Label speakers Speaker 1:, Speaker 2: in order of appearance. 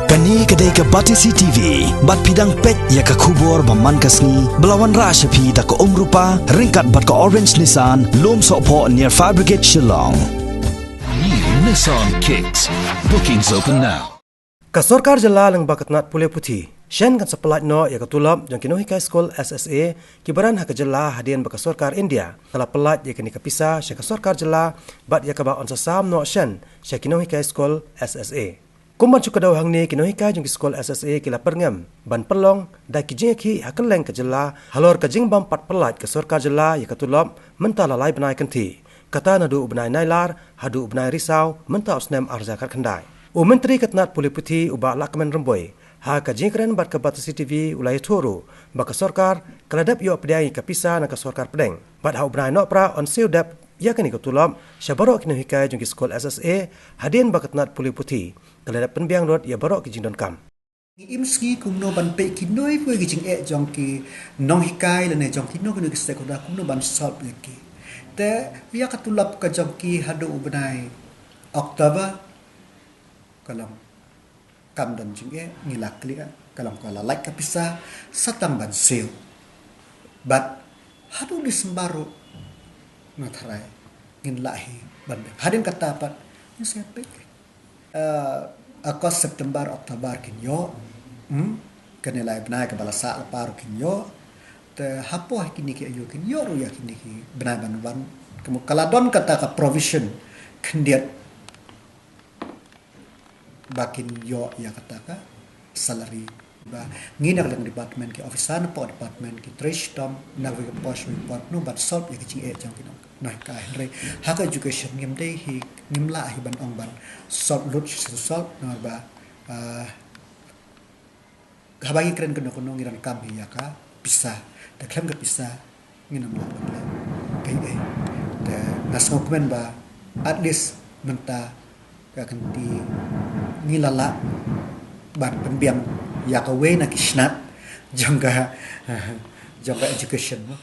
Speaker 1: Kani kedai ke Batisi TV, bat pidang pet ya ke kubur baman kasni, belawan rasyapi tak ke rupa, ringkat bat ke Orange Nissan, lom sokpo near Fire Brigade Shillong.
Speaker 2: New Nissan Kicks. Bookings open now.
Speaker 3: Kasorkar jala lang bakat nat pule puti. Shen kan sepelat no ya ketulap jang kinohi kai skol SSA kibaran hak jala hadian bakasorkar India. Kala pelat ya kini kapisa shen kasorkar jala bat ya kaba on sasam no shen shen kinohi kai skol SSA. Kumban cuka daw hang ni kinohi kai jang skol SSA kila perngam ban perlong da kijing ki hakan leng ka jala halor ka jing bam pat pelat kasorkar jala ya ketulap mentala lai benai kanti. Kata nadu benai nailar hadu benai risau menta usnem arzakat khandai. Menteri Ketnat Puli Putih ubah lakman remboi. Ha kajingkran bat ke Batisi TV ulai turu. Baka sorkar keladap yo pedai kapisa nak sorkar pedeng. Bat ha ubnai nok pra on siudap ya kini ketulap syabarok kini hikai jungki skol SSA hadin bakatnat Puli Putih. Keladap penbiang rot ya barok ki jindon kam.
Speaker 4: Imski kumno ban pe kinoi pui ki jing jongki nong hikai lene jongki no kini kistek udah kumno ban solve lagi. Te ya ketulap ka jongki hadu ubnai Oktober kalam kam dan jinge ngilak klia kalam kala like kapisa satang ban sale but hadu di sembaro natharai ngin lahi ban hadin kata pat ni sepek akos September Oktober kinyo kanilai bnai ka balasa par kinyo te hapo kini ki ayo kinyo ru ya kini ki bnai ban kamu kaladon kata ka provision kendiat bakin yo ya kata salary ba ngina lang department ki officer po department ki trash tom navig post report no but solve ya ki jang kino nah ka re hak education ngim dei hi ngim la hi ban ong ban solve lut solve no ba habagi kren kono ngiran kam ya ka bisa da klem ka bisa nginam la ba kai da nasokmen ba at least menta ka kanti ngilala ban penbiang ya kawe na kisnat jangka education mo